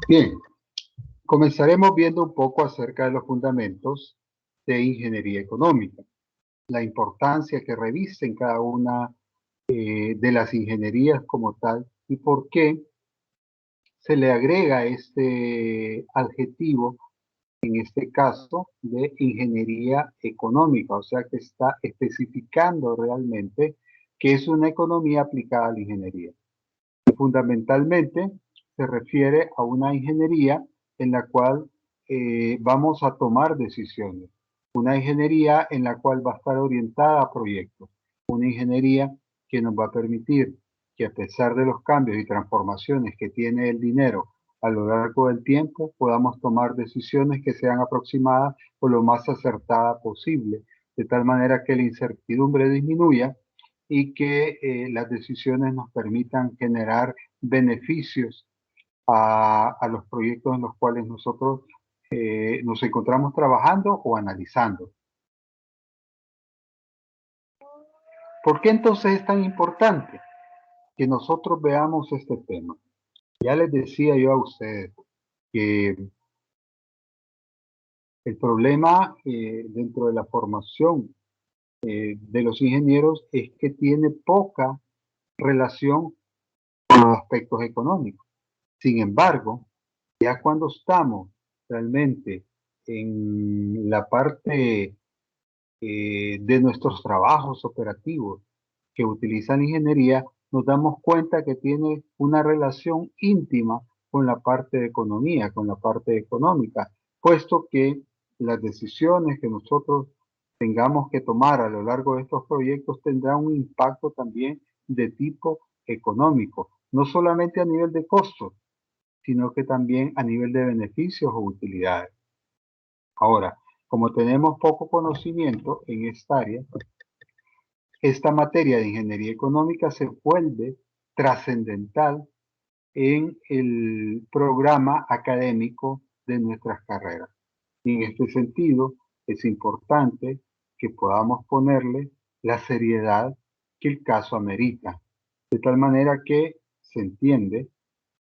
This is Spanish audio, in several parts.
Bien, comenzaremos viendo un poco acerca de los fundamentos de ingeniería económica, la importancia que revisten cada una de las ingenierías como tal y por qué se le agrega este adjetivo, en este caso, de ingeniería económica, o sea que está especificando realmente que es una economía aplicada a la ingeniería. Fundamentalmente se refiere a una ingeniería en la cual vamos a tomar decisiones, una ingeniería en la cual va a estar orientada a proyectos, una ingeniería que nos va a permitir que a pesar de los cambios y transformaciones que tiene el dinero a lo largo del tiempo, podamos tomar decisiones que sean aproximadas o lo más acertada posible, de tal manera que la incertidumbre disminuya y que las decisiones nos permitan generar beneficios a los proyectos en los cuales nosotros nos encontramos trabajando o analizando. ¿Por qué entonces es tan importante que nosotros veamos este tema? Ya les decía yo a ustedes que el problema dentro de la formación de los ingenieros es que tiene poca relación con los aspectos económicos. Sin embargo, ya cuando estamos realmente en la parte de nuestros trabajos operativos que utilizan ingeniería, nos damos cuenta que tiene una relación íntima con la parte de economía, con la parte económica, puesto que las decisiones que nosotros tengamos que tomar a lo largo de estos proyectos tendrán un impacto también de tipo económico, no solamente a nivel de costos, sino que también a nivel de beneficios o utilidades. Ahora, como tenemos poco conocimiento en esta área, esta materia de ingeniería económica se vuelve trascendental en el programa académico de nuestras carreras. Y en este sentido, es importante que podamos ponerle la seriedad que el caso amerita, de tal manera que se entiende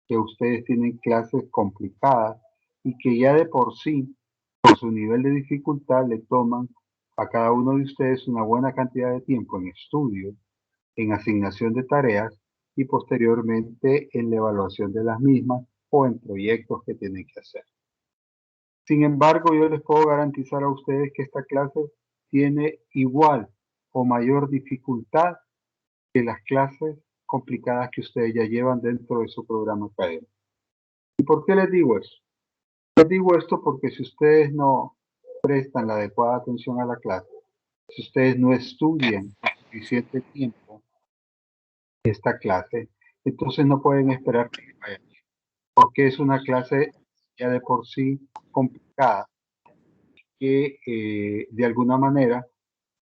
que ustedes tienen clases complicadas y que ya de por sí, por su nivel de dificultad, le toman a cada uno de ustedes una buena cantidad de tiempo en estudio, en asignación de tareas y posteriormente en la evaluación de las mismas o en proyectos que tienen que hacer. Sin embargo, yo les puedo garantizar a ustedes que esta clase tiene igual o mayor dificultad que las clases complicadas que ustedes ya llevan dentro de su programa académico. ¿Y por qué les digo eso? Les digo esto porque si ustedes no prestan la adecuada atención a la clase, si ustedes no estudian con suficiente tiempo esta clase, entonces no pueden esperar que vaya bien, porque es una clase ya de por sí complicada que de alguna manera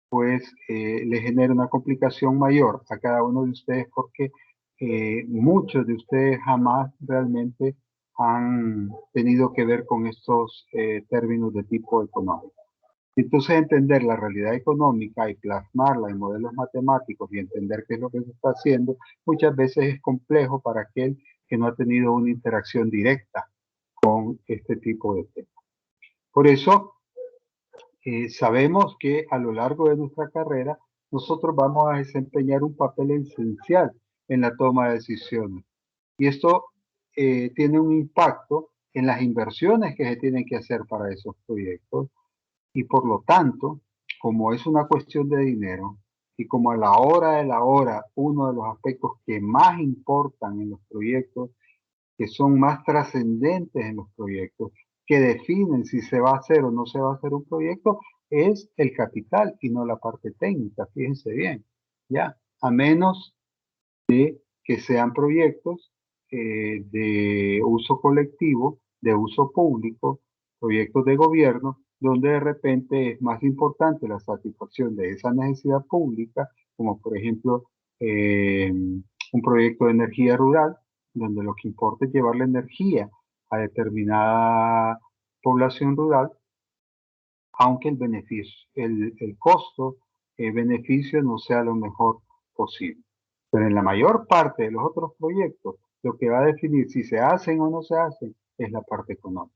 pues le genera una complicación mayor a cada uno de ustedes porque muchos de ustedes jamás realmente han tenido que ver con estos términos de tipo económico. Entonces entender la realidad económica y plasmarla en modelos matemáticos y entender qué es lo que se está haciendo, muchas veces es complejo para aquel que no ha tenido una interacción directa con este tipo de temas. Por eso sabemos que a lo largo de nuestra carrera nosotros vamos a desempeñar un papel esencial en la toma de decisiones. Y esto tiene un impacto en las inversiones que se tienen que hacer para esos proyectos. Y por lo tanto, como es una cuestión de dinero y como a la hora de la hora, uno de los aspectos que más importan en los proyectos, que son más trascendentes en los proyectos, que definen si se va a hacer o no se va a hacer un proyecto, es el capital y no la parte técnica, fíjense bien, ya, a menos que sean proyectos de uso colectivo, de uso público, proyectos de gobierno, donde de repente es más importante la satisfacción de esa necesidad pública, como por ejemplo un proyecto de energía rural, donde lo que importa es llevar la energía a determinada población rural, aunque el beneficio, el costo, el beneficio no sea lo mejor posible. Pero en la mayor parte de los otros proyectos, lo que va a definir si se hacen o no se hacen es la parte económica.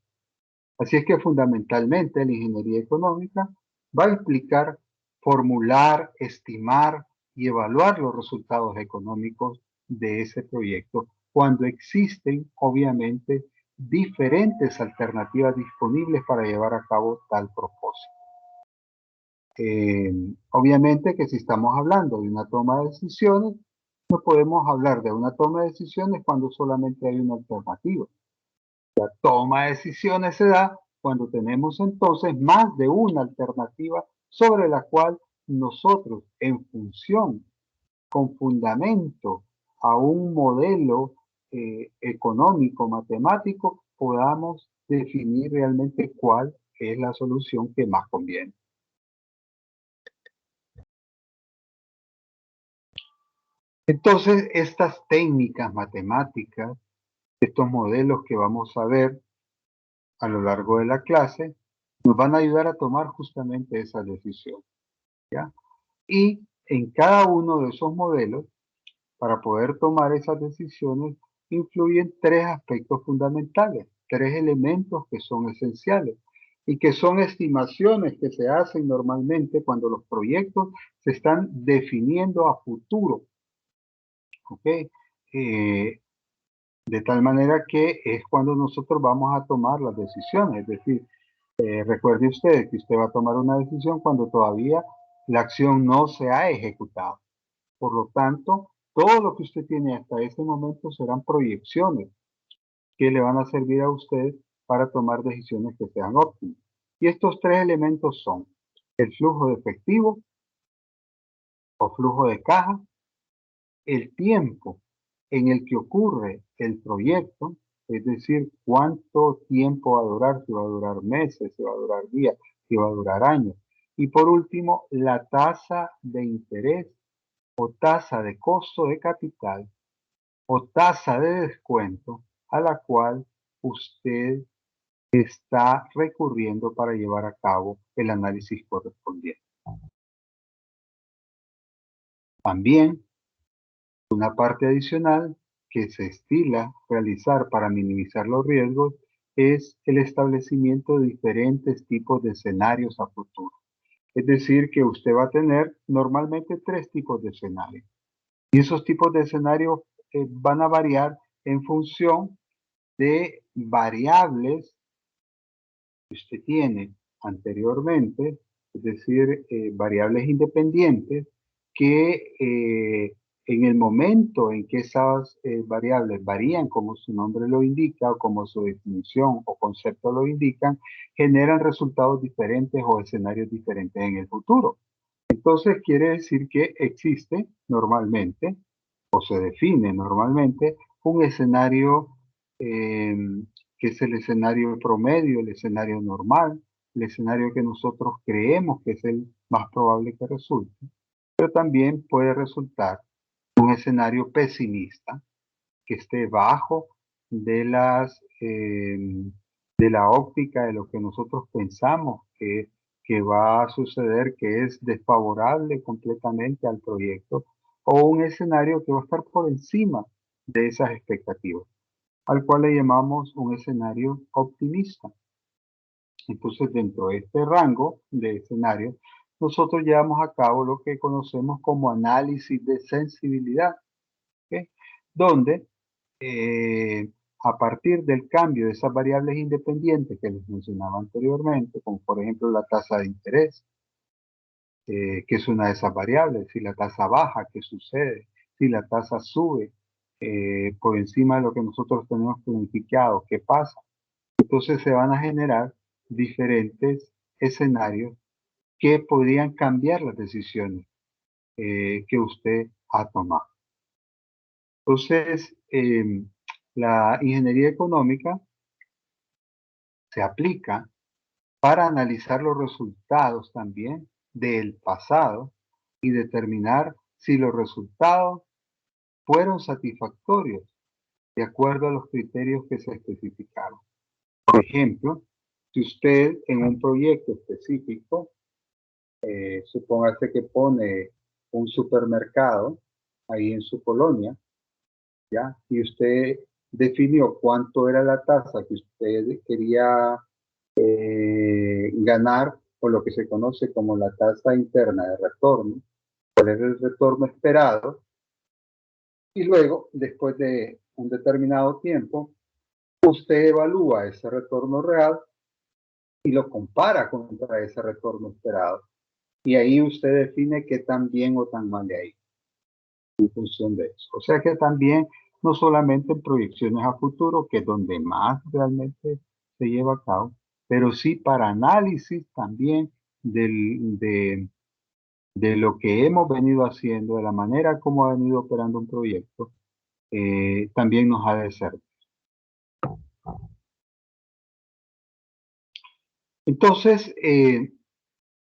Así es que fundamentalmente la ingeniería económica va a implicar formular, estimar y evaluar los resultados económicos de ese proyecto cuando existen, obviamente, diferentes alternativas disponibles para llevar a cabo tal propósito. Obviamente que si estamos hablando de una toma de decisiones, no podemos hablar de una toma de decisiones cuando solamente hay una alternativa. La toma de decisiones se da cuando tenemos entonces más de una alternativa sobre la cual nosotros, en función, con fundamento a un modelo económico, matemático, podamos definir realmente cuál es la solución que más conviene. Entonces, estas técnicas matemáticas, estos modelos que vamos a ver a lo largo de la clase, nos van a ayudar a tomar justamente esa decisión, ¿ya? Y en cada uno de esos modelos, para poder tomar esas decisiones, influyen tres aspectos fundamentales, tres elementos que son esenciales y que son estimaciones que se hacen normalmente cuando los proyectos se están definiendo a futuro, ¿ok? De tal manera que es cuando nosotros vamos a tomar las decisiones, es decir, recuerde usted que usted va a tomar una decisión cuando todavía la acción no se ha ejecutado. Por lo tanto, todo lo que usted tiene hasta ese momento serán proyecciones que le van a servir a usted para tomar decisiones que sean óptimas. Y estos tres elementos son el flujo de efectivo o flujo de caja, el tiempo en el que ocurre el proyecto, es decir, cuánto tiempo va a durar, si va a durar meses, si va a durar días, si va a durar años. Y por último, la tasa de interés o tasa de costo de capital o tasa de descuento a la cual usted está recurriendo para llevar a cabo el análisis correspondiente. También una parte adicional que se estila realizar para minimizar los riesgos es el establecimiento de diferentes tipos de escenarios a futuro. Es decir, que usted va a tener normalmente tres tipos de escenarios. Y esos tipos de escenarios van a variar en función de variables que usted tiene anteriormente, es decir, variables independientes que en el momento en que esas variables varían, como su nombre lo indica, o como su definición o concepto lo indican, generan resultados diferentes o escenarios diferentes en el futuro. Entonces quiere decir que existe normalmente, o se define normalmente, un escenario eh, que es el escenario promedio, el escenario normal, el escenario que nosotros creemos que es el más probable que resulte, pero también puede resultar un escenario pesimista que esté bajo de de la óptica de lo que nosotros pensamos que va a suceder, que es desfavorable completamente al proyecto, o un escenario que va a estar por encima de esas expectativas, al cual le llamamos un escenario optimista. Entonces, dentro de este rango de escenarios, nosotros llevamos a cabo lo que conocemos como análisis de sensibilidad, ¿ok? Donde a partir del cambio de esas variables independientes que les mencionaba anteriormente, como por ejemplo la tasa de interés, que es una de esas variables, si la tasa baja, ¿qué sucede? Si la tasa sube por encima de lo que nosotros tenemos planificado, ¿qué pasa? Entonces se van a generar diferentes escenarios que podrían cambiar las decisiones que usted ha tomado. Entonces, la ingeniería económica se aplica para analizar los resultados también del pasado y determinar si los resultados fueron satisfactorios de acuerdo a los criterios que se especificaron. Por ejemplo, si usted en un proyecto específico, supóngase que pone un supermercado ahí en su colonia, ¿ya? Y usted definió cuánto era la tasa que usted quería ganar, o lo que se conoce como la tasa interna de retorno, cuál era el retorno esperado, y luego, después de un determinado tiempo, usted evalúa ese retorno real y lo compara contra ese retorno esperado. Y ahí usted define qué tan bien o tan mal le ha ido en función de eso. O sea que también, no solamente en proyecciones a futuro, que es donde más realmente se lleva a cabo, pero sí para análisis también de lo que hemos venido haciendo, de la manera como ha venido operando un proyecto, también nos ha de servir. Entonces,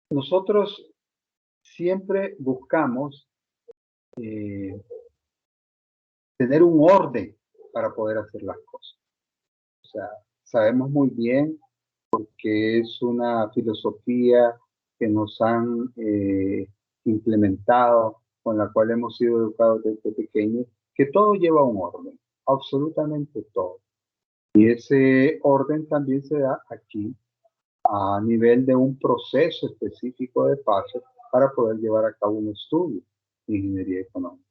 nosotros siempre buscamos tener un orden para poder hacer las cosas. O sea, sabemos muy bien que es una filosofía que nos han implementado, con la cual hemos sido educados desde pequeños, que todo lleva un orden, absolutamente todo. Y ese orden también se da aquí a nivel de un proceso específico de pasos para poder llevar a cabo un estudio de ingeniería económica.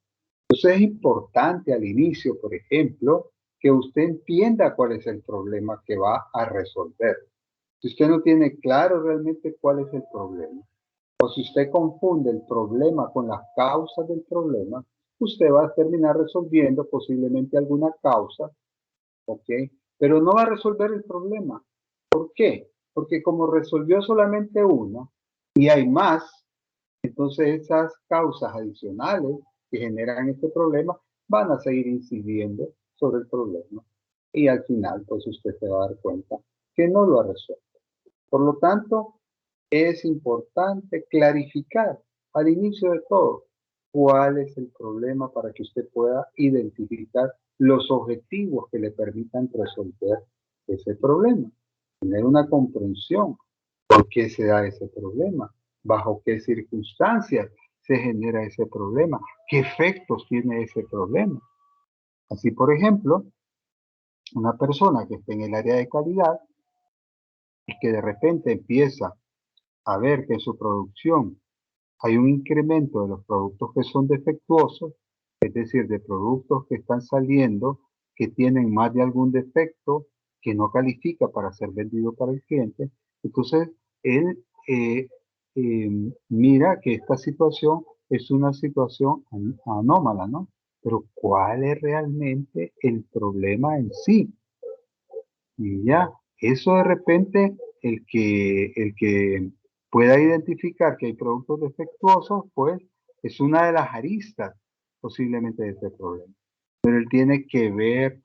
Entonces es importante al inicio, por ejemplo, que usted entienda cuál es el problema que va a resolver. Si usted no tiene claro realmente cuál es el problema, o si usted confunde el problema con las causas del problema, usted va a terminar resolviendo posiblemente alguna causa, ¿ok? Pero no va a resolver el problema. ¿Por qué? Porque como resolvió solamente una y hay más, entonces esas causas adicionales que generan este problema van a seguir incidiendo sobre el problema. Y al final, pues usted se va a dar cuenta que no lo ha resuelto. Por lo tanto, es importante clarificar al inicio de todo cuál es el problema para que usted pueda identificar los objetivos que le permitan resolver ese problema. Tener una comprensión por qué se da ese problema, bajo qué circunstancias se genera ese problema, qué efectos tiene ese problema. Así, por ejemplo, una persona que esté en el área de calidad y que de repente empieza a ver que en su producción hay un incremento de los productos que son defectuosos, es decir, de productos que están saliendo que tienen más de algún defecto que no califica para ser vendido para el cliente. Entonces, él mira que esta situación es una situación anómala, ¿no? Pero ¿cuál es realmente el problema en sí? Y ya, eso de repente, el que pueda identificar que hay productos defectuosos, pues es una de las aristas posiblemente de este problema. Pero él tiene que ver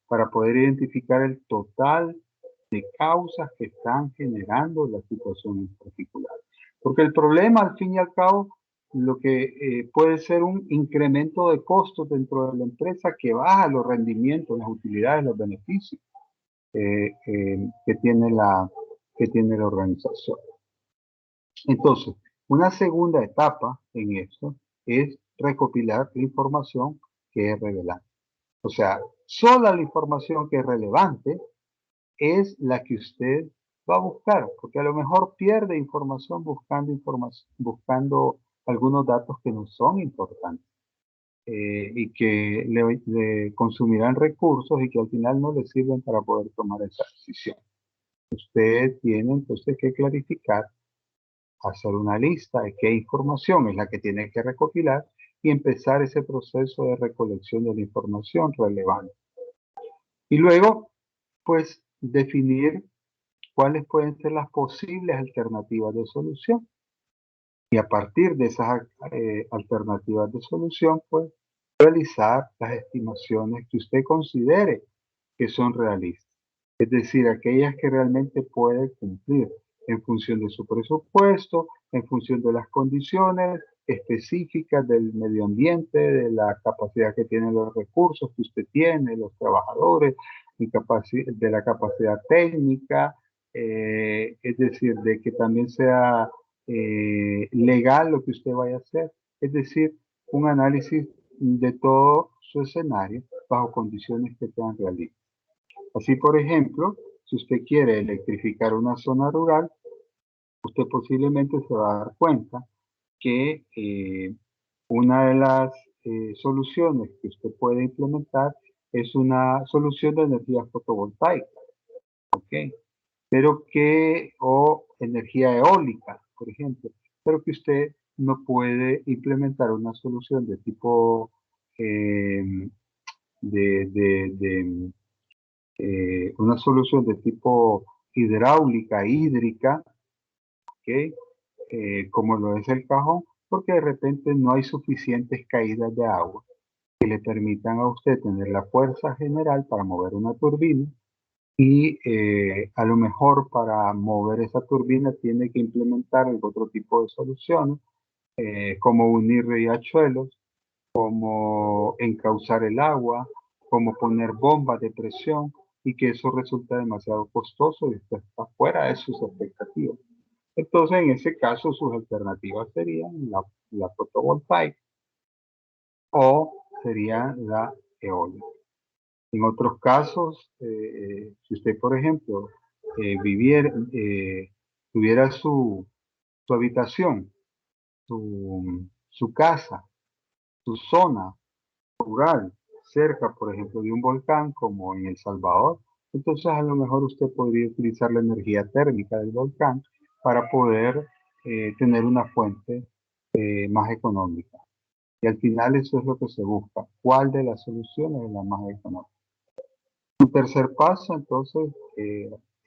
para poder identificar el total de causas que están generando la situación en particular. Porque el problema, al fin y al cabo, lo que puede ser un incremento de costos dentro de la empresa que baja los rendimientos, las utilidades, los beneficios que tiene la organización. Entonces, una segunda etapa en esto es recopilar la información que es relevante. O sea, sola la información que es relevante es la que usted va a buscar, porque a lo mejor pierde información buscando algunos datos que no son importantes y que le consumirán recursos y que al final no le sirven para poder tomar esa decisión. Usted tiene entonces que clarificar, hacer una lista de qué información es la que tiene que recopilar y empezar ese proceso de recolección de la información relevante. Y luego, pues, definir cuáles pueden ser las posibles alternativas de solución. Y a partir de esas alternativas de solución, pues, realizar las estimaciones que usted considere que son realistas. Es decir, aquellas que realmente puede cumplir en función de su presupuesto, en función de las condiciones específicas del medio ambiente, de la capacidad que tienen los recursos que usted tiene, los trabajadores, de la capacidad técnica, es decir, de que también sea legal lo que usted vaya a hacer. Es decir, un análisis de todo su escenario bajo condiciones que sean realistas. Así, por ejemplo, si usted quiere electrificar una zona rural, usted posiblemente se va a dar cuenta que una de las soluciones que usted puede implementar es una solución de energía fotovoltaica, ¿ok? O energía eólica, por ejemplo, pero que usted no puede implementar una solución de tipo una solución de tipo hidráulica, hídrica, ¿ok? Como lo es el cajón, porque de repente no hay suficientes caídas de agua que le permitan a usted tener la fuerza general para mover una turbina y a lo mejor para mover esa turbina tiene que implementar otro tipo de soluciones, como unir riachuelos, como encauzar el agua, como poner bombas de presión y que eso resulta demasiado costoso y usted está fuera de sus expectativas. Entonces, en ese caso, sus alternativas serían la fotovoltaica o sería la eólica. En otros casos, si usted, por ejemplo, tuviera su habitación, su casa, su zona rural, cerca, por ejemplo, de un volcán como en El Salvador, entonces a lo mejor usted podría utilizar la energía térmica del volcán para poder tener una fuente más económica. Y al final eso es lo que se busca. ¿Cuál de las soluciones es la más económica? Un tercer paso, entonces,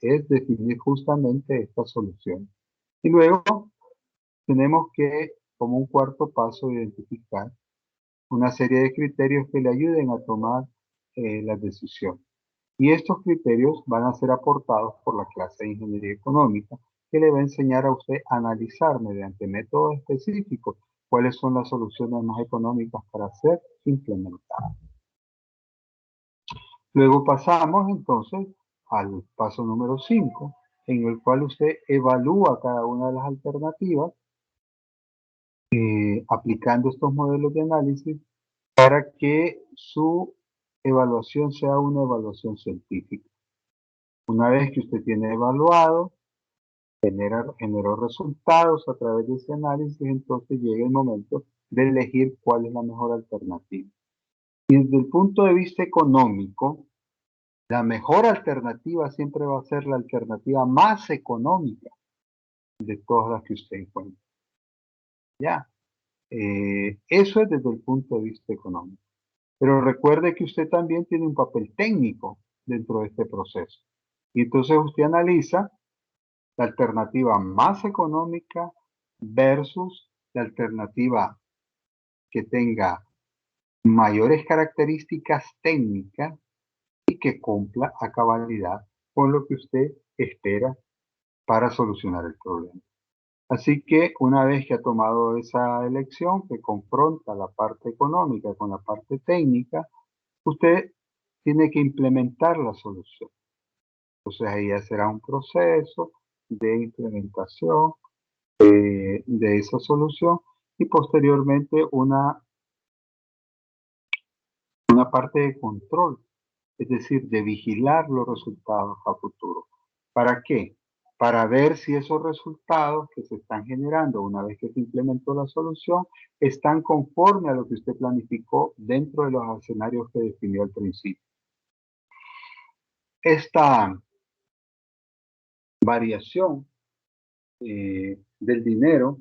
es definir justamente esta solución. Y luego tenemos que, como un cuarto paso, identificar una serie de criterios que le ayuden a tomar las decisiones. Y estos criterios van a ser aportados por la clase de Ingeniería Económica, que le va a enseñar a usted a analizar mediante métodos específicos cuáles son las soluciones más económicas para ser implementadas. Luego pasamos entonces al paso número 5, en el cual usted evalúa cada una de las alternativas aplicando estos modelos de análisis para que su evaluación sea una evaluación científica. Una vez que usted tiene evaluado, generó resultados a través de ese análisis, entonces llega el momento de elegir cuál es la mejor alternativa. Y desde el punto de vista económico, la mejor alternativa siempre va a ser la alternativa más económica de todas las que usted encuentre. Ya, eso es desde el punto de vista económico. Pero recuerde que usted también tiene un papel técnico dentro de este proceso. Y entonces usted analiza la alternativa más económica versus la alternativa que tenga mayores características técnicas y que cumpla a cabalidad con lo que usted espera para solucionar el problema. Así que una vez que ha tomado esa elección que confronta la parte económica con la parte técnica, usted tiene que implementar la solución. Entonces ahí ya será un proceso de implementación de esa solución y posteriormente una parte de control, es decir, de vigilar los resultados a futuro. ¿Para qué? Para ver si esos resultados que se están generando una vez que se implementó la solución están conforme a lo que usted planificó dentro de los escenarios que definió al principio. Esta variación del dinero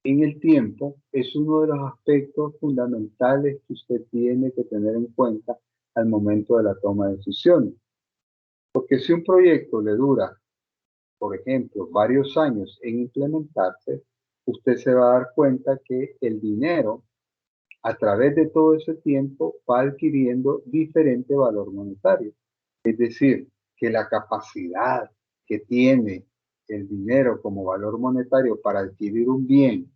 en el tiempo es uno de los aspectos fundamentales que usted tiene que tener en cuenta al momento de la toma de decisiones. Porque si un proyecto le dura, por ejemplo, varios años en implementarse, usted se va a dar cuenta que el dinero, a través de todo ese tiempo, va adquiriendo diferente valor monetario. Es decir, que la capacidad que tiene el dinero como valor monetario para adquirir un bien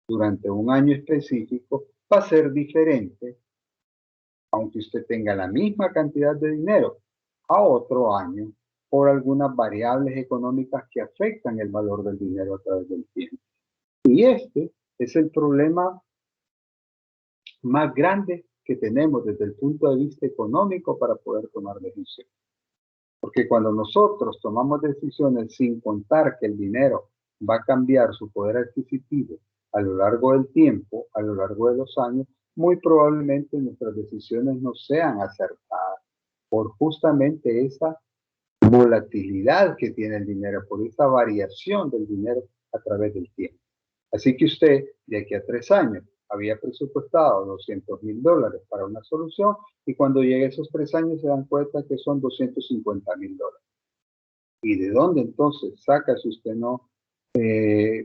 durante un año específico va a ser diferente, aunque usted tenga la misma cantidad de dinero, a otro año por algunas variables económicas que afectan el valor del dinero a través del tiempo. Y este es el problema más grande que tenemos desde el punto de vista económico para poder tomar decisiones. Porque cuando nosotros tomamos decisiones sin contar que el dinero va a cambiar su poder adquisitivo a lo largo del tiempo, a lo largo de los años, muy probablemente nuestras decisiones no sean acertadas por justamente esa volatilidad que tiene el dinero, por esa variación del dinero a través del tiempo. Así que usted, de aquí a 3 años, había presupuestado $200,000 para una solución y cuando llegue a esos 3 años se dan cuenta que son $250,000. ¿Y de dónde entonces saca si usted no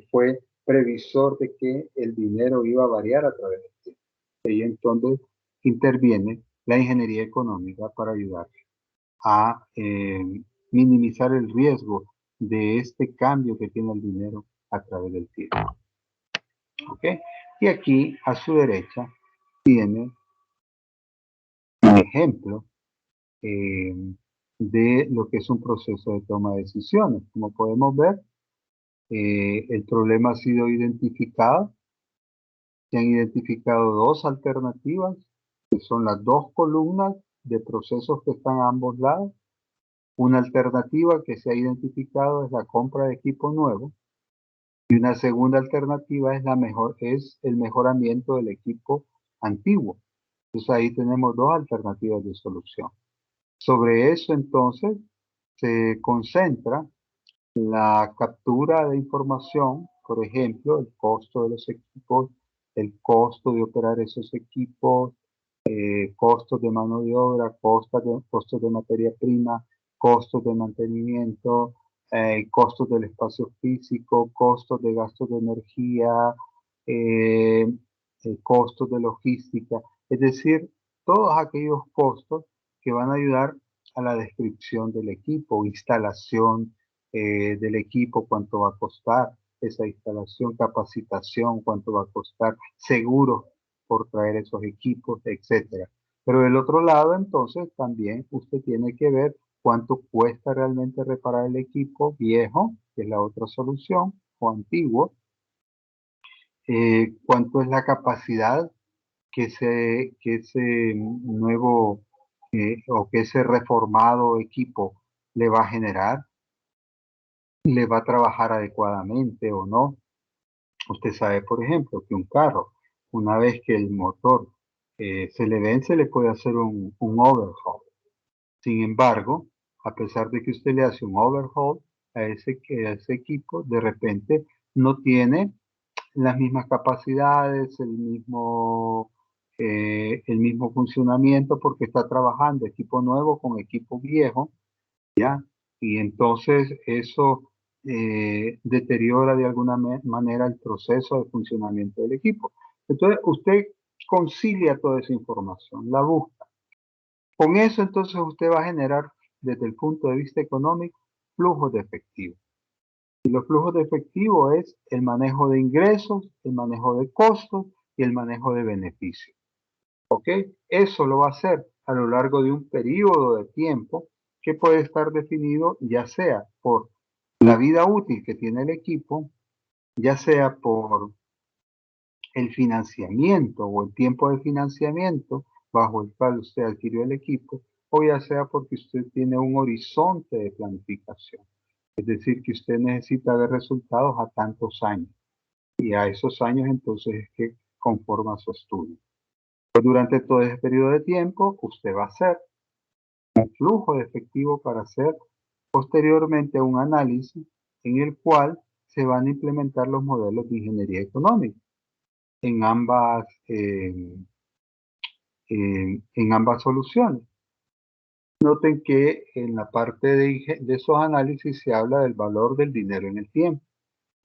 fue previsor de que el dinero iba a variar a través del tiempo? Y entonces interviene la ingeniería económica para ayudar a minimizar el riesgo de este cambio que tiene el dinero a través del tiempo. ¿Ok? Y aquí a su derecha tiene un ejemplo de lo que es un proceso de toma de decisiones. Como podemos ver, el problema ha sido identificado. Se han identificado dos alternativas, que son las dos columnas de procesos que están a ambos lados. Una alternativa que se ha identificado es la compra de equipo nuevo y una segunda alternativa es el mejoramiento del equipo antiguo. Entonces ahí tenemos dos alternativas de solución. Sobre eso entonces se concentra la captura de información, por ejemplo, el costo de los equipos, el costo de operar esos equipos, costos de mano de obra, costos de materia prima, costos de mantenimiento, costos del espacio físico, costos de gastos de energía, eh, costos de logística, es decir, todos aquellos costos que van a ayudar a la descripción del equipo, instalación del equipo, cuánto va a costar esa instalación, capacitación, cuánto va a costar, seguros por traer esos equipos, etcétera. Pero del otro lado, entonces, también usted tiene que ver cuánto cuesta realmente reparar el equipo viejo, que es la otra solución, o antiguo, cuánto es la capacidad que ese nuevo o que ese reformado equipo le va a generar, le va a trabajar adecuadamente o no. Usted sabe, por ejemplo, que un carro, una vez que el motor se le vence, le puede hacer un overhaul. Sin embargo, a pesar de que usted le hace un overhaul a ese equipo, de repente no tiene las mismas capacidades, el mismo funcionamiento, porque está trabajando equipo nuevo con equipo viejo, ¿ya? Y entonces eso deteriora de alguna manera el proceso de funcionamiento del equipo. Entonces usted concilia toda esa información, la busca. Con eso entonces usted va a generar desde el punto de vista económico flujos de efectivo. Y los flujos de efectivo es el manejo de ingresos, el manejo de costos y el manejo de beneficios. ¿Ok? Eso lo va a hacer a lo largo de un periodo de tiempo que puede estar definido ya sea por la vida útil que tiene el equipo, ya sea por el financiamiento o el tiempo de financiamiento bajo el cual usted adquirió el equipo, o ya sea porque usted tiene un horizonte de planificación. Es decir, que usted necesita ver resultados a tantos años. Y a esos años entonces es que conforma su estudio. Pues durante todo ese periodo de tiempo, usted va a hacer un flujo de efectivo para hacer posteriormente un análisis en el cual se van a implementar los modelos de ingeniería económica en ambas soluciones. Noten que en la parte de esos análisis se habla del valor del dinero en el tiempo,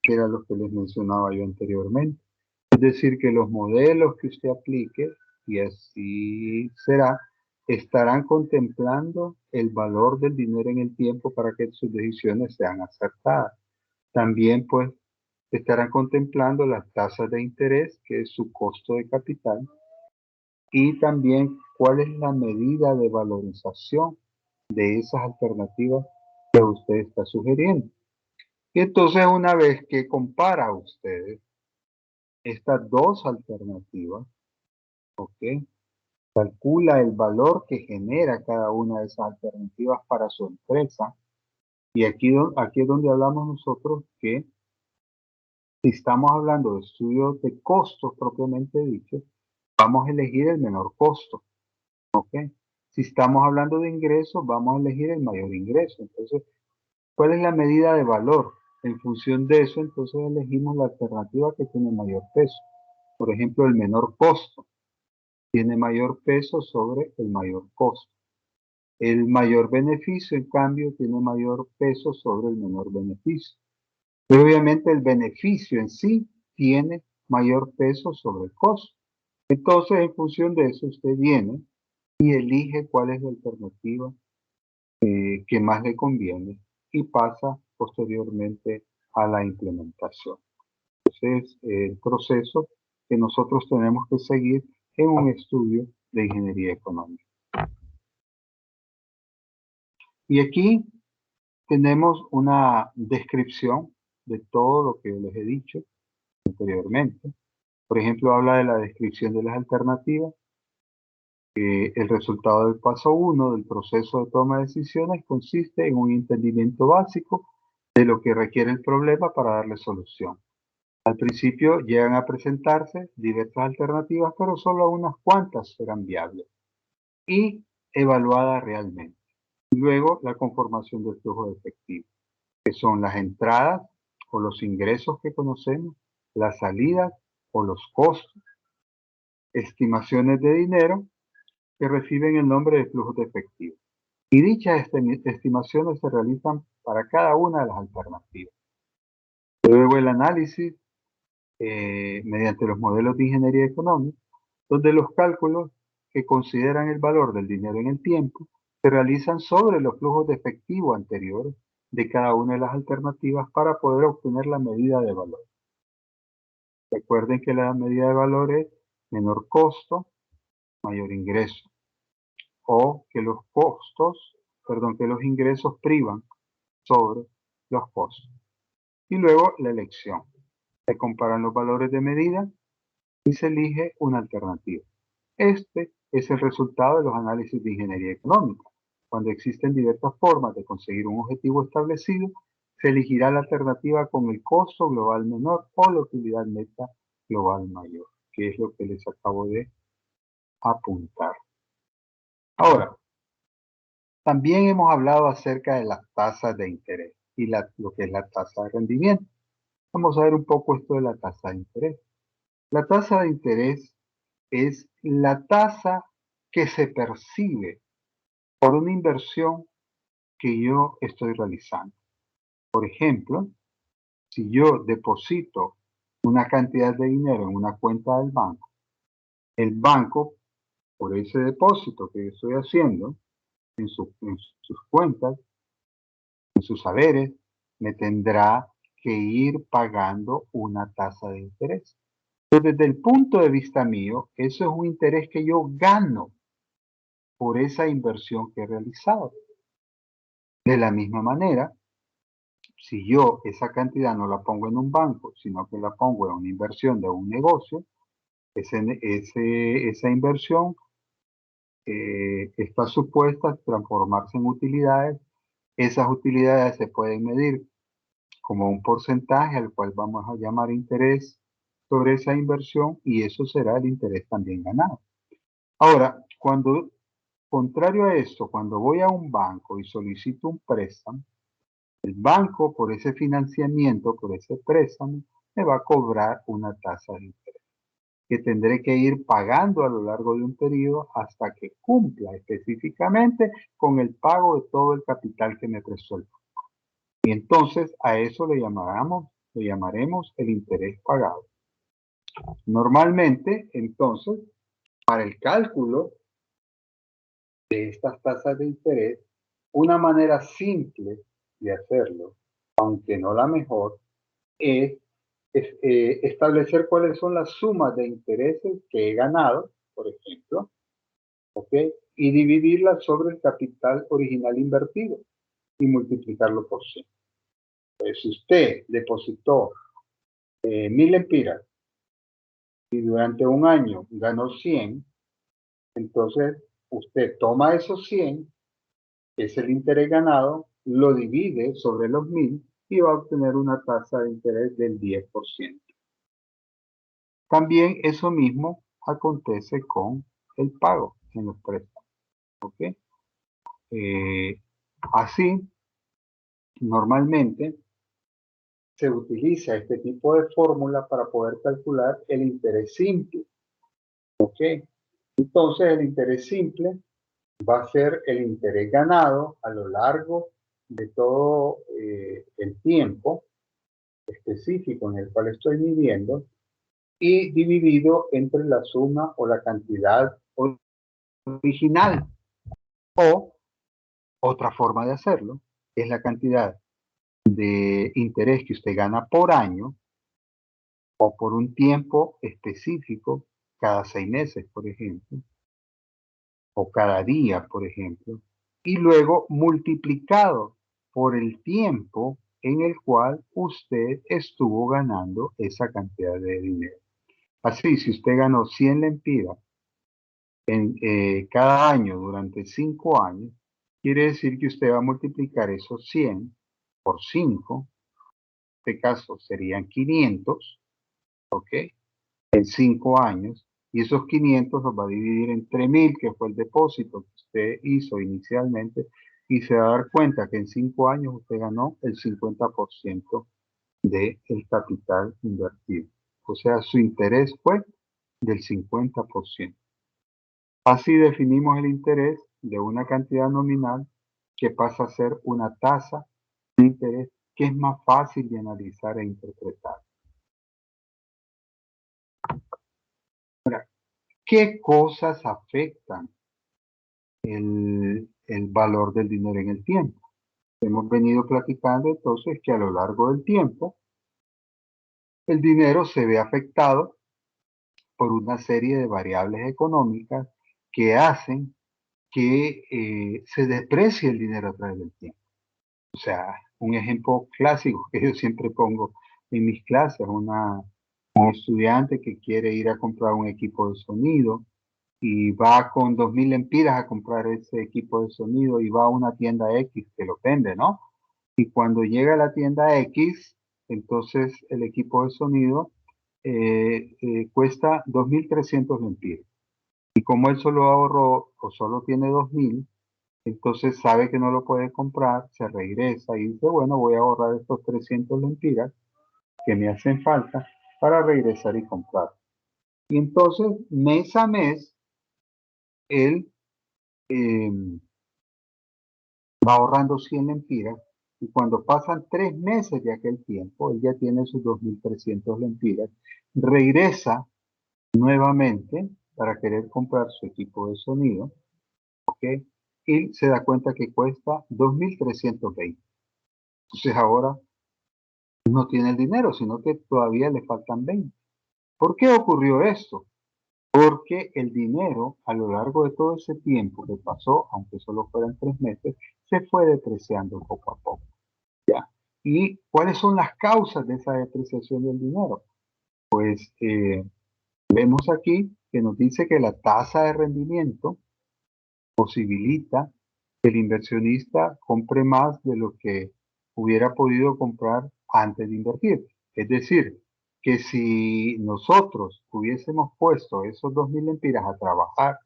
que era lo que les mencionaba yo anteriormente. Es decir, que los modelos que usted aplique, y así será, estarán contemplando el valor del dinero en el tiempo para que sus decisiones sean acertadas. También, pues, estarán contemplando las tasas de interés, que es su costo de capital, y también cuál es la medida de valorización de esas alternativas que usted está sugiriendo. Y entonces, una vez que compara ustedes estas dos alternativas, ¿ok? calcula el valor que genera cada una de esas alternativas para su empresa. Y aquí es donde hablamos nosotros que si estamos hablando de estudios de costos propiamente dicho, vamos a elegir el menor costo, ¿ok? Si estamos hablando de ingresos, vamos a elegir el mayor ingreso. Entonces, ¿cuál es la medida de valor? En función de eso, entonces elegimos la alternativa que tiene mayor peso. Por ejemplo, el menor costo tiene mayor peso sobre el mayor costo. El mayor beneficio, en cambio, tiene mayor peso sobre el menor beneficio. Pero obviamente el beneficio en sí tiene mayor peso sobre el costo. Entonces, en función de eso, usted viene y elige cuál es la alternativa que más le conviene y pasa posteriormente a la implementación. Ese es el proceso que nosotros tenemos que seguir en un estudio de ingeniería económica. Y aquí tenemos una descripción de todo lo que les he dicho anteriormente. Por ejemplo, habla de la descripción de las alternativas. El resultado del paso 1 del proceso de toma de decisiones consiste en un entendimiento básico de lo que requiere el problema para darle solución. Al principio llegan a presentarse diversas alternativas, pero solo unas cuantas serán viables y evaluadas realmente. Luego, la conformación del flujo de efectivo, que son las entradas o los ingresos que conocemos, las salidas o los costos, estimaciones de dinero que reciben el nombre de flujos de efectivo. Y dichas estimaciones se realizan para cada una de las alternativas. Luego el análisis mediante los modelos de ingeniería económica, donde los cálculos que consideran el valor del dinero en el tiempo se realizan sobre los flujos de efectivo anteriores de cada una de las alternativas para poder obtener la medida de valor. Recuerden que la medida de valor es menor costo, mayor ingreso, o que los que los ingresos privan sobre los costos. Y luego la elección. Se comparan los valores de medida y se elige una alternativa. Este es el resultado de los análisis de ingeniería económica. Cuando existen diversas formas de conseguir un objetivo establecido, se elegirá la alternativa con el costo global menor o la utilidad neta global mayor, que es lo que les acabo de apuntar. Ahora, también hemos hablado acerca de las tasas de interés y lo que es la tasa de rendimiento. Vamos a ver un poco esto de la tasa de interés. La tasa de interés es la tasa que se percibe por una inversión que yo estoy realizando. Por ejemplo, si yo deposito una cantidad de dinero en una cuenta del banco, el banco, por ese depósito que yo estoy haciendo en sus cuentas, en sus saberes, me tendrá que ir pagando una tasa de interés. Entonces, desde el punto de vista mío, eso es un interés que yo gano por esa inversión que he realizado. De la misma manera, si yo esa cantidad no la pongo en un banco, sino que la pongo en una inversión de un negocio, esa inversión está supuesta a transformarse en utilidades. Esas utilidades se pueden medir como un porcentaje al cual vamos a llamar interés sobre esa inversión y eso será el interés también ganado. Ahora, contrario a esto, cuando voy a un banco y solicito un préstamo, el banco por ese financiamiento, por ese préstamo, me va a cobrar una tasa de interés que tendré que ir pagando a lo largo de un periodo hasta que cumpla específicamente con el pago de todo el capital que me prestó el banco. Y entonces a eso le llamaremos el interés pagado. Normalmente, entonces, para el cálculo de estas tasas de interés, una manera simple de hacerlo, aunque no la mejor, es establecer cuáles son las sumas de intereses que he ganado, por ejemplo, ¿ok? Y dividirlas sobre el capital original invertido y multiplicarlo por 100. Pues si usted depositó 1000 lempiras y durante un año ganó 100, Entonces, usted toma esos 100, que es el interés ganado, lo divide sobre los 1000 y va a obtener una tasa de interés del 10%. También eso mismo acontece con el pago en los préstamos. ¿Ok? Así, normalmente se utiliza este tipo de fórmula para poder calcular el interés simple. ¿Ok? Entonces, el interés simple va a ser el interés ganado a lo largo de todo el tiempo específico en el cual estoy midiendo y dividido entre la suma o la cantidad original. O otra forma de hacerlo es la cantidad de interés que usted gana por año o por un tiempo específico, cada 6 meses, por ejemplo, o cada día, por ejemplo, y luego multiplicado por el tiempo en el cual usted estuvo ganando esa cantidad de dinero. Así, si usted ganó 100 lempiras cada año durante 5 años, quiere decir que usted va a multiplicar esos 100 por 5, en este caso serían 500, ¿ok? En 5 años, y esos 500 los va a dividir entre 1000, que fue el depósito que usted hizo inicialmente, y se va a dar cuenta que en 5 años usted ganó el 50% del capital invertido. O sea, su interés fue del 50%. Así definimos el interés de una cantidad nominal que pasa a ser una tasa de interés que es más fácil de analizar e interpretar. Ahora, ¿qué cosas afectan el valor del dinero en el tiempo? Hemos venido platicando entonces que a lo largo del tiempo el dinero se ve afectado por una serie de variables económicas que hacen que se desprecie el dinero a través del tiempo. O sea, un ejemplo clásico que yo siempre pongo en mis clases, un estudiante que quiere ir a comprar un equipo de sonido y va con 2000 lempiras a comprar ese equipo de sonido y va a una tienda X que lo vende, ¿no? Y cuando llega a la tienda X, entonces el equipo de sonido cuesta 2300 lempiras. Y como él solo ahorró o solo tiene 2000, entonces sabe que no lo puede comprar, se regresa y dice, bueno, voy a ahorrar estos 300 lempiras que me hacen falta para regresar y comprar. Y entonces, mes a mes, él eh, va ahorrando 100 lempiras y cuando pasan 3 meses de aquel tiempo, él ya tiene sus 2300 lempiras, regresa nuevamente para querer comprar su equipo de sonido, ¿ok? Y se da cuenta que cuesta 2320. Entonces ahora no tiene el dinero, sino que todavía le faltan 20. ¿Por qué ocurrió esto? Porque el dinero a lo largo de todo ese tiempo que pasó, aunque solo fueran 3 meses, se fue depreciando poco a poco. ¿Ya? ¿Y cuáles son las causas de esa depreciación del dinero? Pues vemos aquí que nos dice que la tasa de rendimiento posibilita que el inversionista compre más de lo que hubiera podido comprar antes de invertir. Es decir, que si nosotros hubiésemos puesto esos 2000 lempiras a trabajar,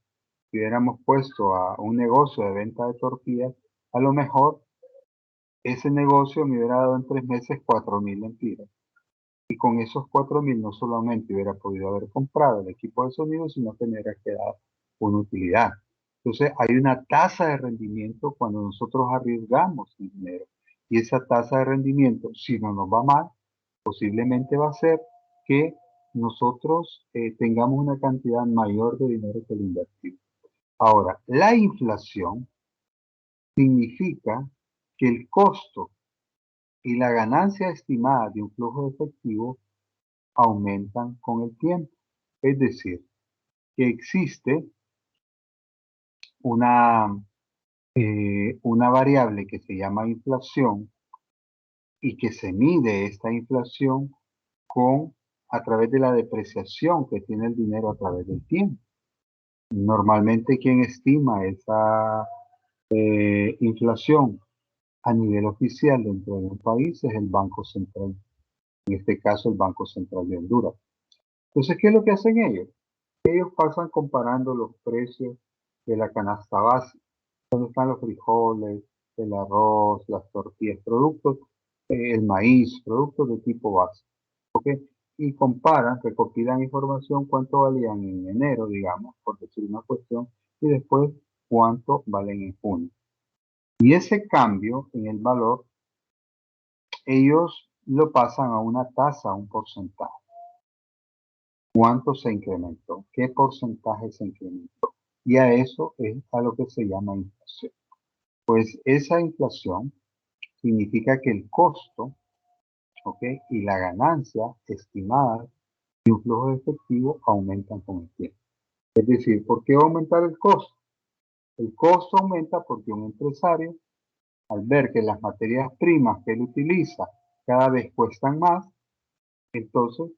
si hubiéramos puesto a un negocio de venta de tortillas, a lo mejor ese negocio me hubiera dado en 3 meses 4000 lempiras. Y con esos 4000 no solamente hubiera podido haber comprado el equipo de sonido, sino que me hubiera quedado una utilidad. Entonces hay una tasa de rendimiento cuando nosotros arriesgamos el dinero. Y esa tasa de rendimiento, si no nos va mal, posiblemente va a ser que nosotros tengamos una cantidad mayor de dinero que lo invertimos. Ahora, la inflación significa que el costo y la ganancia estimada de un flujo de efectivo aumentan con el tiempo. Es decir, que existe una, una variable que se llama inflación y que se mide esta inflación a través de la depreciación que tiene el dinero a través del tiempo. Normalmente quien estima esa inflación a nivel oficial dentro de un país es el Banco Central, en este caso el Banco Central de Honduras. Entonces, ¿qué es lo que hacen ellos? Ellos pasan comparando los precios de la canasta básica, donde están los frijoles, el arroz, las tortillas, productos, el maíz, productos de tipo básico, ¿ok? Y comparan, recopilan información, cuánto valían en enero, digamos, por decir una cuestión, y después cuánto valen en junio. Y ese cambio en el valor, ellos lo pasan a una tasa, a un porcentaje. ¿Cuánto se incrementó? ¿Qué porcentaje se incrementó? Y a eso es a lo que se llama inflación. Pues esa inflación significa que el costo, ¿ok? Y la ganancia estimada de un flujo de efectivo aumentan con el tiempo. Es decir, ¿por qué va a aumentar el costo? El costo aumenta porque un empresario, al ver que las materias primas que él utiliza cada vez cuestan más, entonces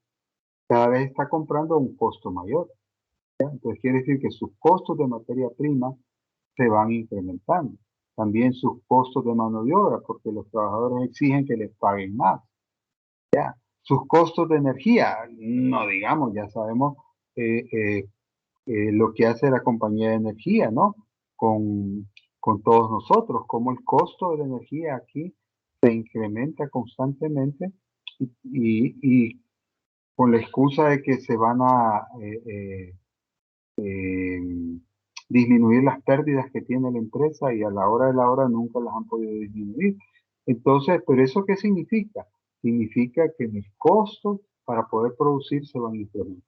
cada vez está comprando a un costo mayor. ¿Ya? Entonces quiere decir que sus costos de materia prima se van incrementando. También sus costos de mano de obra, porque los trabajadores exigen que les paguen más. ¿Ya? Sus costos de energía, no digamos, ya sabemos eh, eh, lo que hace la compañía de energía, ¿no? Con todos nosotros, como el costo de la energía aquí se incrementa constantemente y con la excusa de que se van a disminuir las pérdidas que tiene la empresa y a la hora de la hora nunca las han podido disminuir. Entonces, ¿pero eso qué significa? Significa que mis costos para poder producir se van a incrementar.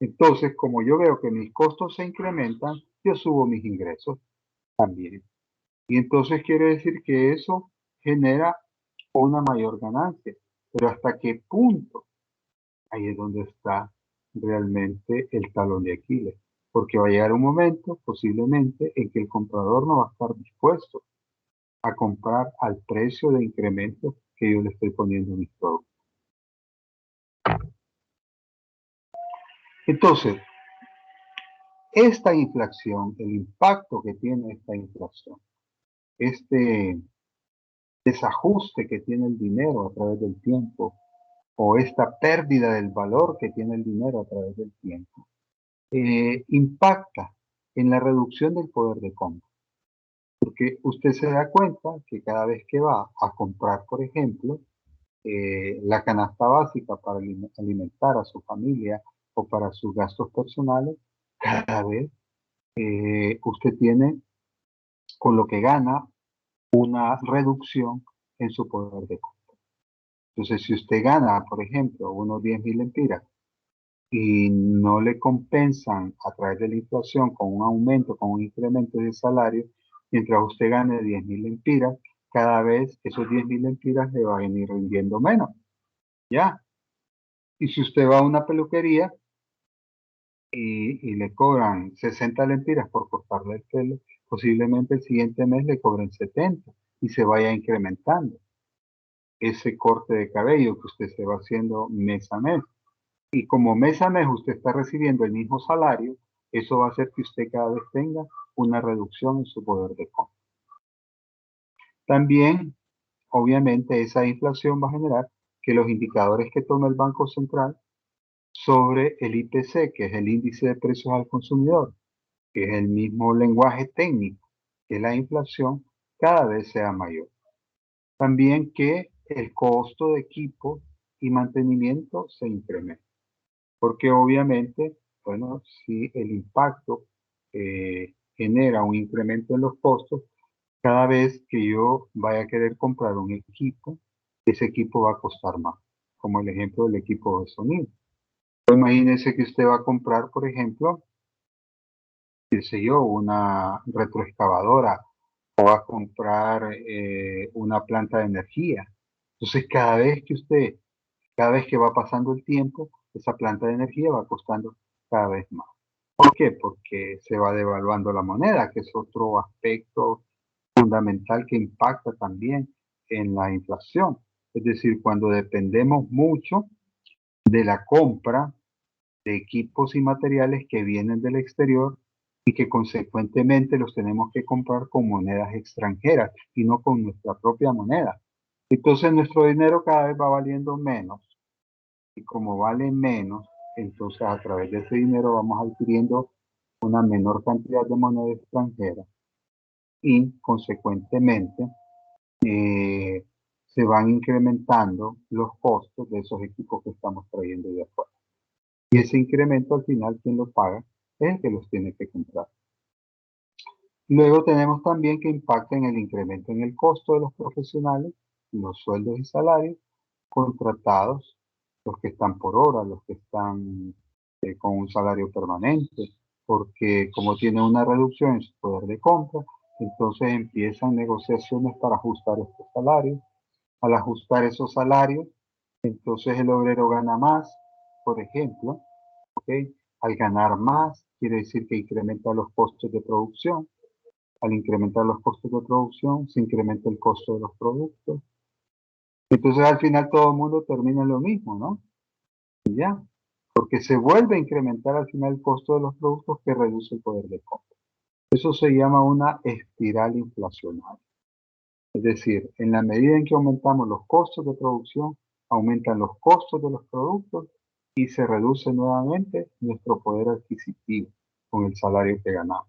Entonces, como yo veo que mis costos se incrementan, yo subo mis ingresos también. Y entonces quiere decir que eso genera una mayor ganancia. Pero ¿hasta qué punto? Ahí es donde está realmente el talón de Aquiles. Porque va a llegar un momento, posiblemente, en que el comprador no va a estar dispuesto a comprar al precio de incremento que yo le estoy poniendo en mis productos. Entonces, esta inflación, el impacto que tiene esta inflación, este desajuste que tiene el dinero a través del tiempo, o esta pérdida del valor que tiene el dinero a través del tiempo, impacta en la reducción del poder de compra. Porque usted se da cuenta que cada vez que va a comprar, por ejemplo, la canasta básica para alimentar a su familia o para sus gastos personales, cada vez usted tiene, con lo que gana, una reducción en su poder de compra. Entonces, si usted gana, por ejemplo, unos 10.000 lempiras y no le compensan a través de la inflación con un aumento, con un incremento de salario, mientras usted gane 10.000 lempiras, cada vez esos 10.000 lempiras le va a venir rindiendo menos. ¿Ya? Y si usted va a una peluquería y le cobran 60 lempiras por cortarle el pelo, posiblemente el siguiente mes le cobren 70 y se vaya incrementando ese corte de cabello que usted se va haciendo mes a mes. Y como mes a mes usted está recibiendo el mismo salario, eso va a hacer que usted cada vez tenga una reducción en su poder de compra. También, obviamente, esa inflación va a generar que los indicadores que toma el Banco Central sobre el IPC, que es el índice de precios al consumidor, que es el mismo lenguaje técnico que la inflación, cada vez sea mayor. También que el costo de equipo y mantenimiento se incremente. Porque obviamente, bueno, si el impacto genera un incremento en los costos, cada vez que yo vaya a querer comprar un equipo, ese equipo va a costar más, como el ejemplo del equipo de sonido. Imagínese que usted va a comprar, por ejemplo, qué sé yo, una retroexcavadora o va a comprar una planta de energía. Entonces, cada vez que va pasando el tiempo, esa planta de energía va costando cada vez más. ¿Por qué? Porque se va devaluando la moneda, que es otro aspecto fundamental que impacta también en la inflación. Es decir, cuando dependemos mucho de la compra de equipos y materiales que vienen del exterior, y que consecuentemente los tenemos que comprar con monedas extranjeras y no con nuestra propia moneda. Entonces nuestro dinero cada vez va valiendo menos y como vale menos, entonces a través de ese dinero vamos adquiriendo una menor cantidad de moneda extranjera y consecuentemente se van incrementando los costos de esos equipos que estamos trayendo de afuera. Y ese incremento al final quien lo paga es el que los tiene que comprar. Luego tenemos también que impacta en el incremento en el costo de los profesionales, los sueldos y salarios contratados, los que están por hora, los que están con un salario permanente, porque como tiene una reducción en su poder de compra, entonces empiezan negociaciones para ajustar estos salarios. Al ajustar esos salarios, entonces el obrero gana más, por ejemplo, ¿ok? Al ganar más, quiere decir que incrementa los costos de producción. Al incrementar los costos de producción, se incrementa el costo de los productos. Entonces al final todo el mundo termina en lo mismo, ¿no? Y ya, porque se vuelve a incrementar al final el costo de los productos que reduce el poder de compra. Eso se llama una espiral inflacionaria. Es decir, en la medida en que aumentamos los costos de producción, aumentan los costos de los productos y se reduce nuevamente nuestro poder adquisitivo con el salario que ganamos.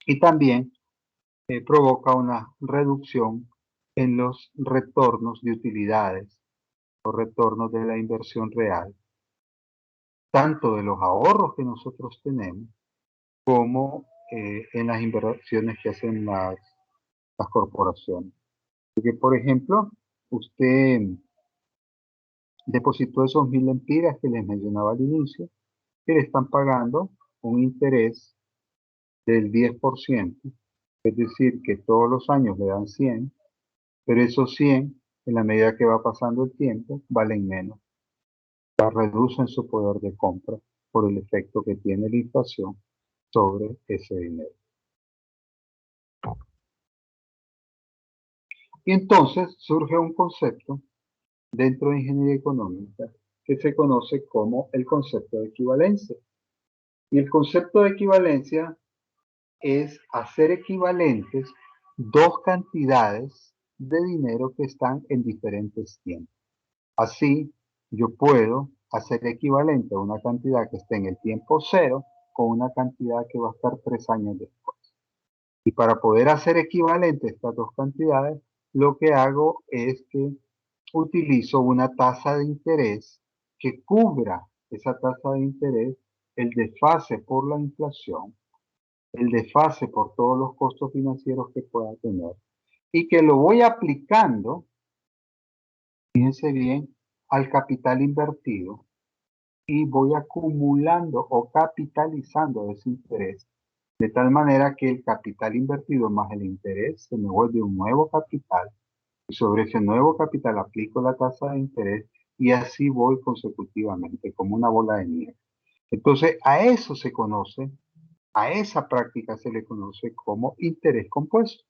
Y también provoca una reducción en los retornos de utilidades o retornos de la inversión real, tanto de los ahorros que nosotros tenemos como en las inversiones que hacen las corporaciones. Porque, por ejemplo, usted depositó esos 1000 lempiras que les mencionaba al inicio, que le están pagando un interés del 10%, es decir, que todos los años le dan 100, pero esos 100, en la medida que va pasando el tiempo, valen menos. Reducen su poder de compra por el efecto que tiene la inflación sobre ese dinero. Y entonces surge un concepto dentro de ingeniería económica que se conoce como el concepto de equivalencia. Y el concepto de equivalencia es hacer equivalentes dos cantidades de dinero que están en diferentes tiempos. Así, yo puedo hacer equivalente a una cantidad que esté en el tiempo cero con una cantidad que va a estar 3 años después. Y para poder hacer equivalente estas dos cantidades, lo que hago es que utilizo una tasa de interés que cubra esa tasa de interés, el desfase por la inflación, el desfase por todos los costos financieros que pueda tener, y que lo voy aplicando, fíjense bien, al capital invertido y voy acumulando o capitalizando ese interés, de tal manera que el capital invertido más el interés se me vuelve un nuevo capital y sobre ese nuevo capital aplico la tasa de interés y así voy consecutivamente como una bola de nieve. Entonces a eso se conoce, a esa práctica se le conoce como interés compuesto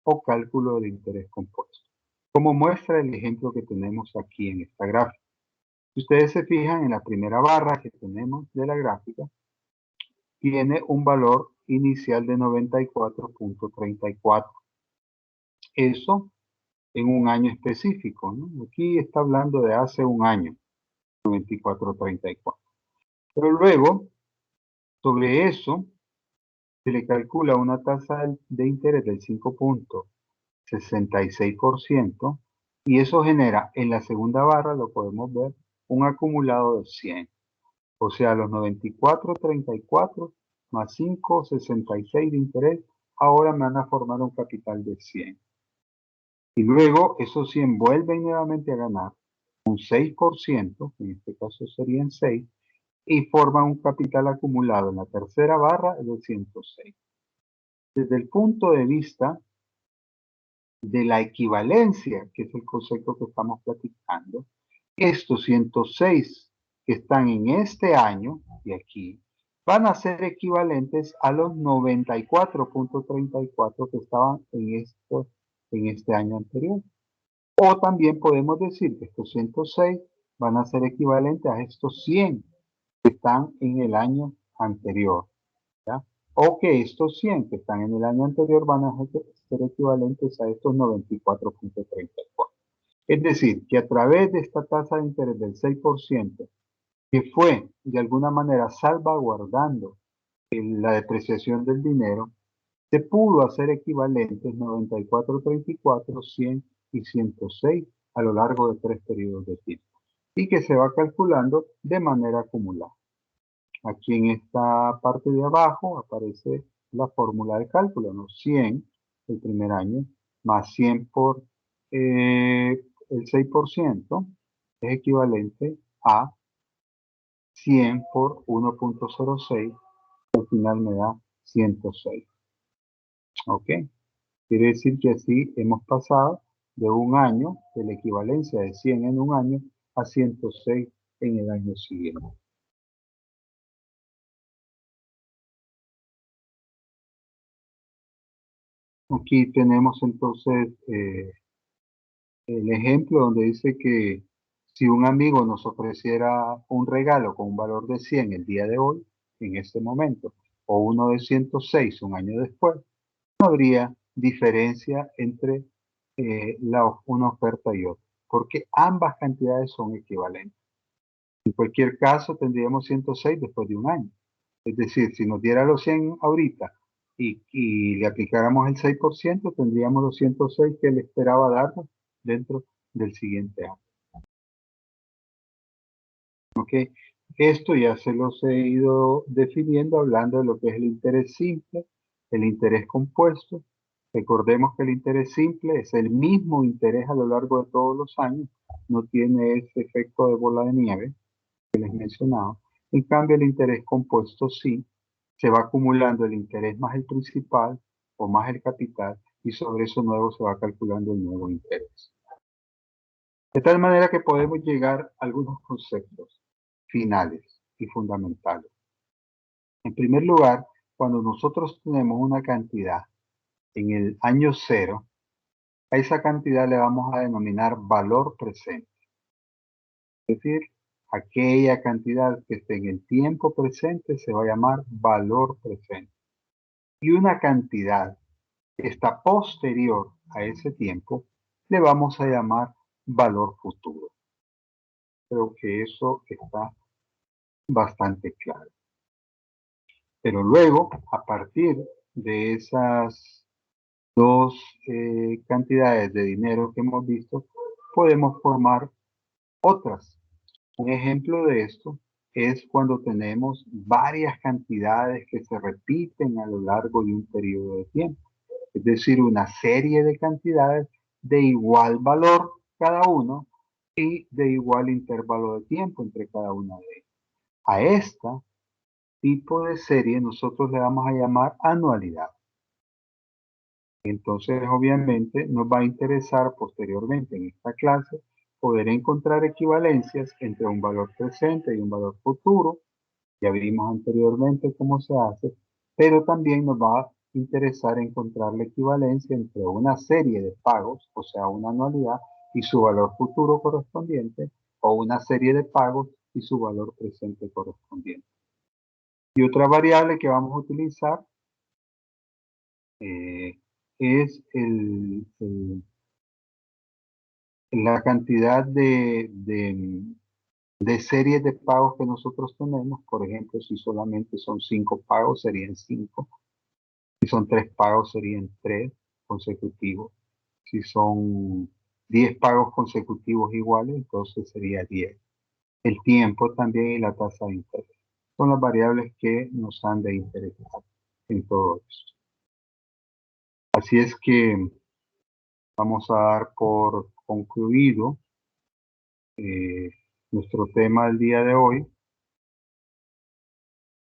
o cálculo del interés compuesto, como muestra el ejemplo que tenemos aquí en esta gráfica. Si ustedes se fijan en la primera barra que tenemos de la gráfica, tiene un valor inicial de 94.34. Eso en un año específico, ¿no? Aquí está hablando de hace un año, 94.34. Pero luego, sobre eso, se le calcula una tasa de interés del 5.66% y eso genera en la segunda barra, lo podemos ver, un acumulado de 100. O sea, los 94.34 más 5.66 de interés, ahora me van a formar un capital de 100. Y luego esos 100 vuelven nuevamente a ganar un 6%, en este caso serían 6, y forman un capital acumulado en la tercera barra de 106. Desde el punto de vista de la equivalencia, que es el concepto que estamos platicando, estos 106 que están en este año de aquí van a ser equivalentes a los 94.34 que estaban en este año anterior. O también podemos decir que estos 106 van a ser equivalentes a estos 100 que están en el año anterior, ¿ya? o que estos 100 que están en el año anterior van a ser equivalentes a estos 94.34. Es decir, que a través de esta tasa de interés del 6%, que fue de alguna manera salvaguardando la depreciación del dinero, se pudo hacer equivalentes 94.34, 100 y 106 a lo largo de 3 periodos de tiempo, y que se va calculando de manera acumulada. Aquí en esta parte de abajo aparece la fórmula de cálculo, ¿no? 100 el primer año más 100 por el 6% es equivalente a 100 por 1.06, al final me da 106. ¿Ok? Quiere decir que así hemos pasado de un año, de la equivalencia de 100 en un año, a 106 en el año siguiente. Aquí tenemos entonces el ejemplo donde dice que si un amigo nos ofreciera un regalo con un valor de 100 el día de hoy, en este momento, o uno de 106 un año después, no habría diferencia entre una oferta y otra, porque ambas cantidades son equivalentes. En cualquier caso, tendríamos 106 después de un año. Es decir, si nos diera los 100 ahorita y le aplicáramos el 6%, tendríamos los 106 que él esperaba darnos dentro del siguiente año. ¿Ok? Esto ya se los he ido definiendo hablando de lo que es el interés simple, el interés compuesto. Recordemos que el interés simple es el mismo interés a lo largo de todos los años, no tiene ese efecto de bola de nieve que les mencionaba. En cambio, el interés compuesto sí, se va acumulando el interés más el principal o más el capital y sobre eso nuevo se va calculando el nuevo interés. De tal manera que podemos llegar a algunos conceptos finales y fundamentales. En primer lugar, cuando nosotros tenemos una cantidad en el año cero, a esa cantidad le vamos a denominar valor presente. Es decir, aquella cantidad que esté en el tiempo presente se va a llamar valor presente. Y una cantidad que está posterior a ese tiempo le vamos a llamar valor futuro. Creo que eso está bastante claro. Pero luego, a partir de esas dos cantidades de dinero que hemos visto, podemos formar otras. Un ejemplo de esto es cuando tenemos varias cantidades que se repiten a lo largo de un periodo de tiempo. Es decir, una serie de cantidades de igual valor cada uno y de igual intervalo de tiempo entre cada una de ellas. A esta tipo de serie nosotros le vamos a llamar anualidad. Entonces, obviamente, nos va a interesar posteriormente en esta clase poder encontrar equivalencias entre un valor presente y un valor futuro. Ya vimos anteriormente cómo se hace, pero también nos va a interesar encontrar la equivalencia entre una serie de pagos, o sea, una anualidad, y su valor futuro correspondiente, o una serie de pagos y su valor presente correspondiente. Y otra variable que vamos a utilizar es la cantidad de series de pagos que nosotros tenemos. Por ejemplo, si solamente son 5 pagos, serían 5. Si son 3 pagos, serían 3 consecutivos. Si son 10 pagos consecutivos iguales, entonces sería 10. El tiempo también y la tasa de interés son las variables que nos han de interesar en todo esto. Así es que vamos a dar por concluido nuestro tema del día de hoy,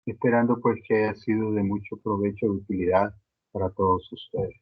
esperando pues que haya sido de mucho provecho y utilidad para todos ustedes.